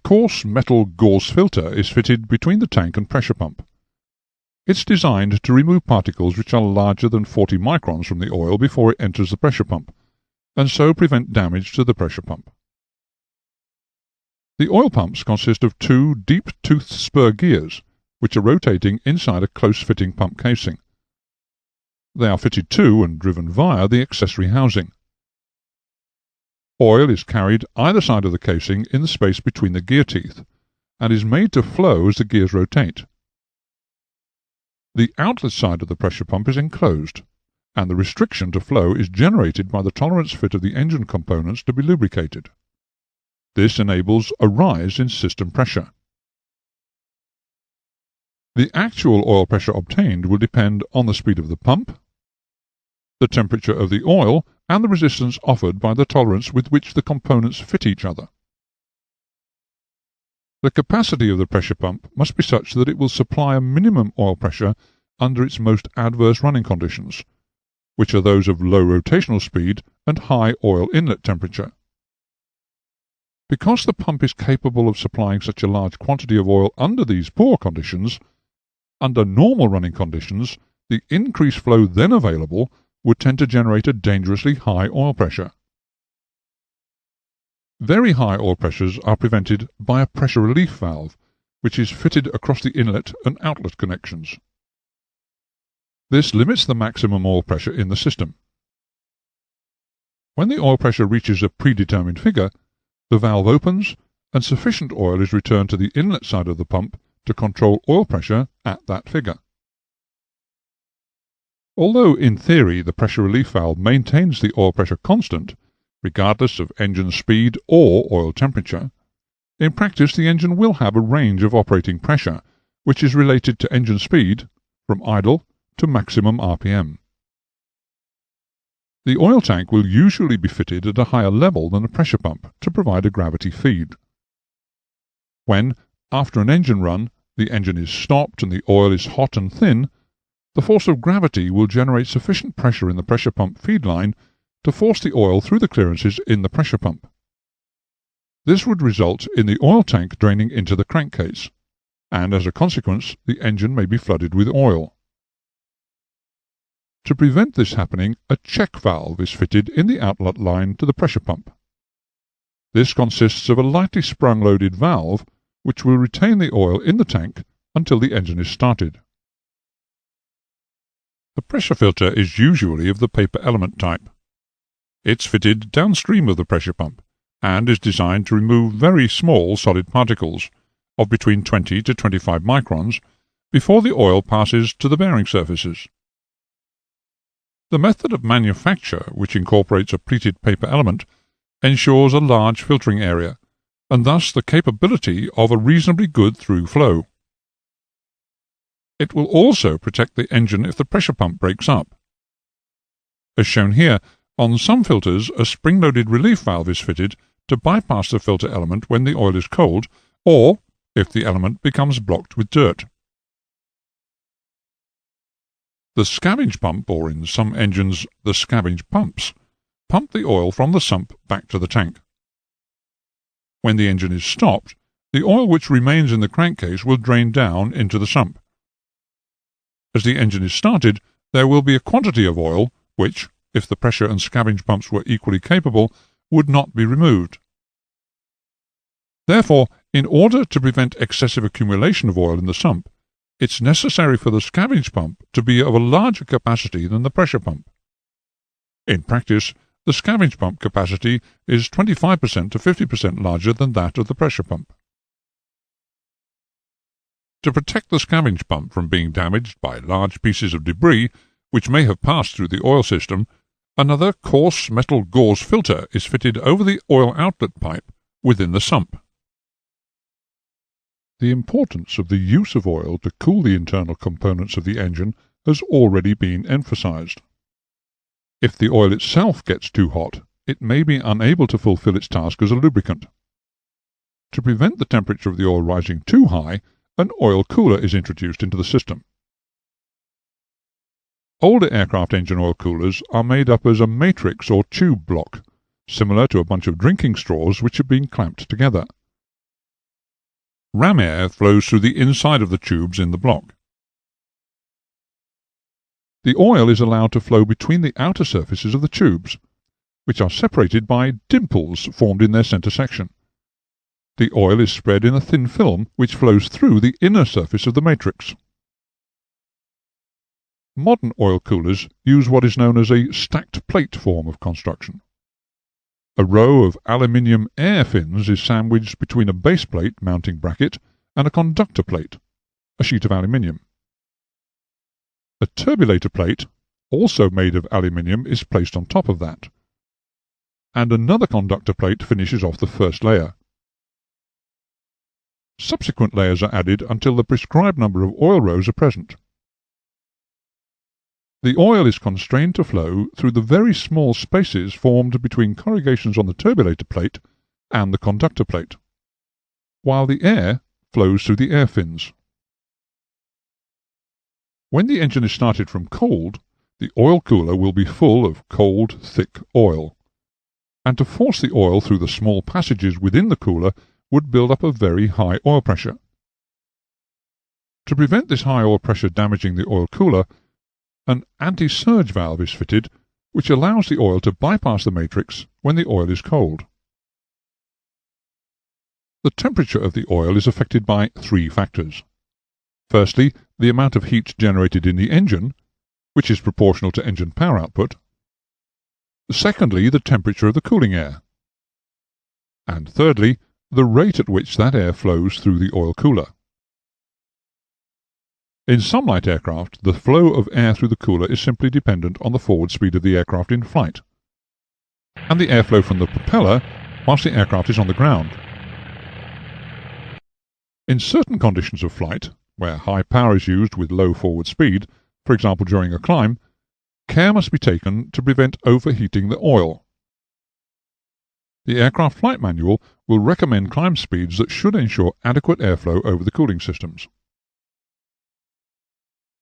coarse metal gauze filter is fitted between the tank and pressure pump. It's designed to remove particles which are larger than 40 microns from the oil before it enters the pressure pump, and so prevent damage to the pressure pump. The oil pumps consist of two deep-toothed spur gears, which are rotating inside a close-fitting pump casing. They are fitted to and driven via the accessory housing. Oil is carried either side of the casing in the space between the gear teeth, and is made to flow as the gears rotate. The outlet side of the pressure pump is enclosed, and the restriction to flow is generated by the tolerance fit of the engine components to be lubricated. This enables a rise in system pressure. The actual oil pressure obtained will depend on the speed of the pump, the temperature of the oil, and the resistance offered by the tolerance with which the components fit each other. The capacity of the pressure pump must be such that it will supply a minimum oil pressure under its most adverse running conditions, which are those of low rotational speed and high oil inlet temperature. Because the pump is capable of supplying such a large quantity of oil under these poor conditions, under normal running conditions, the increased flow then available would tend to generate a dangerously high oil pressure. Very high oil pressures are prevented by a pressure relief valve, which is fitted across the inlet and outlet connections. This limits the maximum oil pressure in the system. When the oil pressure reaches a predetermined figure, the valve opens and sufficient oil is returned to the inlet side of the pump to control oil pressure at that figure. Although in theory the pressure relief valve maintains the oil pressure constant, regardless of engine speed or oil temperature, in practice the engine will have a range of operating pressure, which is related to engine speed from idle to maximum RPM. The oil tank will usually be fitted at a higher level than a pressure pump to provide a gravity feed. When, after an engine run, the engine is stopped and the oil is hot and thin, the force of gravity will generate sufficient pressure in the pressure pump feed line to force the oil through the clearances in the pressure pump. This would result in the oil tank draining into the crankcase, and as a consequence the engine may be flooded with oil. To prevent this happening, a check valve is fitted in the outlet line to the pressure pump. This consists of a lightly sprung loaded valve which will retain the oil in the tank until the engine is started. The pressure filter is usually of the paper element type. It's fitted downstream of the pressure pump and is designed to remove very small solid particles of between 20 to 25 microns before the oil passes to the bearing surfaces. The method of manufacture, which incorporates a pleated paper element, ensures a large filtering area, and thus the capability of a reasonably good through flow. It will also protect the engine if the pressure pump breaks up. As shown here, on some filters a spring-loaded relief valve is fitted to bypass the filter element when the oil is cold, or if the element becomes blocked with dirt. The scavenge pump, or in some engines the scavenge pumps, pump the oil from the sump back to the tank. When the engine is stopped, the oil which remains in the crankcase will drain down into the sump. As the engine is started, there will be a quantity of oil which, if the pressure and scavenge pumps were equally capable, would not be removed. Therefore, in order to prevent excessive accumulation of oil in the sump, it's necessary for the scavenge pump to be of a larger capacity than the pressure pump. In practice, the scavenge pump capacity is 25% to 50% larger than that of the pressure pump. To protect the scavenge pump from being damaged by large pieces of debris which may have passed through the oil system, another coarse metal gauze filter is fitted over the oil outlet pipe within the sump. The importance of the use of oil to cool the internal components of the engine has already been emphasized. If the oil itself gets too hot, it may be unable to fulfill its task as a lubricant. To prevent the temperature of the oil rising too high, an oil cooler is introduced into the system. Older aircraft engine oil coolers are made up as a matrix or tube block, similar to a bunch of drinking straws which have been clamped together. Ram air flows through the inside of the tubes in the block. The oil is allowed to flow between the outer surfaces of the tubes, which are separated by dimples formed in their centre section. The oil is spread in a thin film which flows through the inner surface of the matrix. Modern oil coolers use what is known as a stacked plate form of construction. A row of aluminium air fins is sandwiched between a base plate mounting bracket and a conductor plate, a sheet of aluminium. A turbulator plate, also made of aluminium, is placed on top of that, and another conductor plate finishes off the first layer. Subsequent layers are added until the prescribed number of oil rows are present. The oil is constrained to flow through the very small spaces formed between corrugations on the turbulator plate and the conductor plate, while the air flows through the air fins. When the engine is started from cold, the oil cooler will be full of cold, thick oil, and to force the oil through the small passages within the cooler would build up a very high oil pressure. To prevent this high oil pressure damaging the oil cooler, an anti-surge valve is fitted, which allows the oil to bypass the matrix when the oil is cold. The temperature of the oil is affected by three factors. Firstly, the amount of heat generated in the engine, which is proportional to engine power output. Secondly, the temperature of the cooling air. And thirdly, the rate at which that air flows through the oil cooler. In some light aircraft, the flow of air through the cooler is simply dependent on the forward speed of the aircraft in flight, and the airflow from the propeller whilst the aircraft is on the ground. In certain conditions of flight, where high power is used with low forward speed, for example during a climb, care must be taken to prevent overheating the oil. The aircraft flight manual will recommend climb speeds that should ensure adequate airflow over the cooling systems.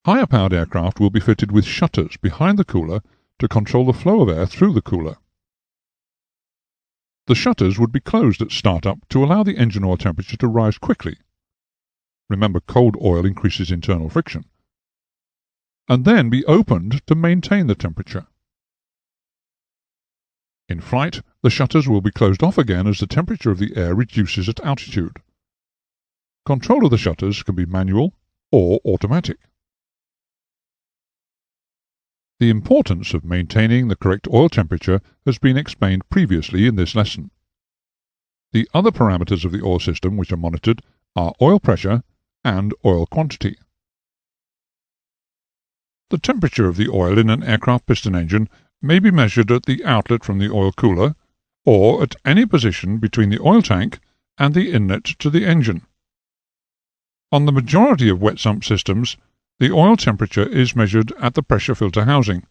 Higher powered aircraft will be fitted with shutters behind the cooler to control the flow of air through the cooler. The shutters would be closed at startup to allow the engine oil temperature to rise quickly. Remember, cold oil increases internal friction. And then be opened to maintain the temperature. In flight, the shutters will be closed off again as the temperature of the air reduces at altitude. Control of the shutters can be manual or automatic. The importance of maintaining the correct oil temperature has been explained previously in this lesson. The other parameters of the oil system which are monitored are oil pressure and oil quantity. The temperature of the oil in an aircraft piston engine may be measured at the outlet from the oil cooler, or at any position between the oil tank and the inlet to the engine. On the majority of wet sump systems, the oil temperature is measured at the pressure filter housing.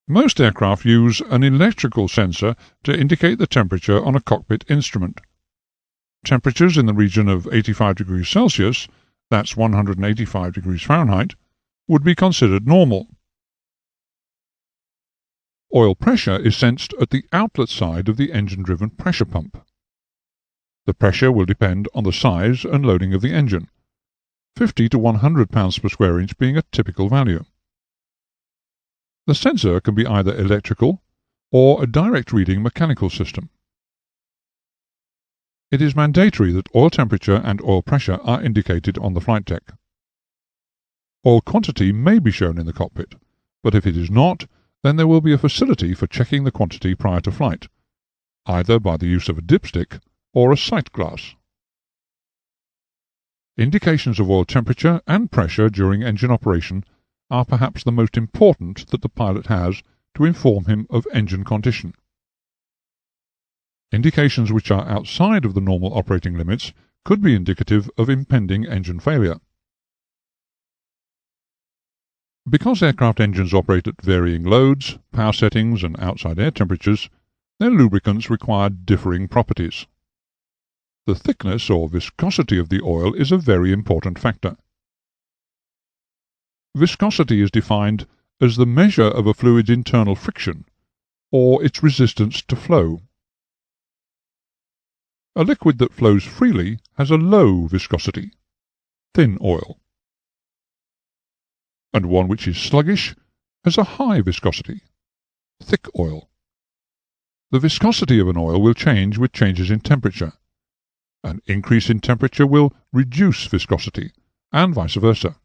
Most aircraft use an electrical sensor to indicate the temperature on a cockpit instrument. Temperatures in the region of 85 degrees Celsius, that's 185 degrees Fahrenheit, would be considered normal. Oil pressure is sensed at the outlet side of the engine-driven pressure pump. The pressure will depend on the size and loading of the engine, 50 to 100 pounds per square inch being a typical value. The sensor can be either electrical or a direct reading mechanical system. It is mandatory that oil temperature and oil pressure are indicated on the flight deck. Oil quantity may be shown in the cockpit, but if it is not, then there will be a facility for checking the quantity prior to flight, either by the use of a dipstick or a sight glass. Indications of oil temperature and pressure during engine operation are perhaps the most important that the pilot has to inform him of engine condition. Indications which are outside of the normal operating limits could be indicative of impending engine failure. Because aircraft engines operate at varying loads, power settings and outside air temperatures, their lubricants require differing properties. The thickness or viscosity of the oil is a very important factor. Viscosity is defined as the measure of a fluid's internal friction, or its resistance to flow. A liquid that flows freely has a low viscosity, thin oil, and one which is sluggish has a high viscosity, thick oil. The viscosity of an oil will change with changes in temperature. An increase in temperature will reduce viscosity, and vice versa.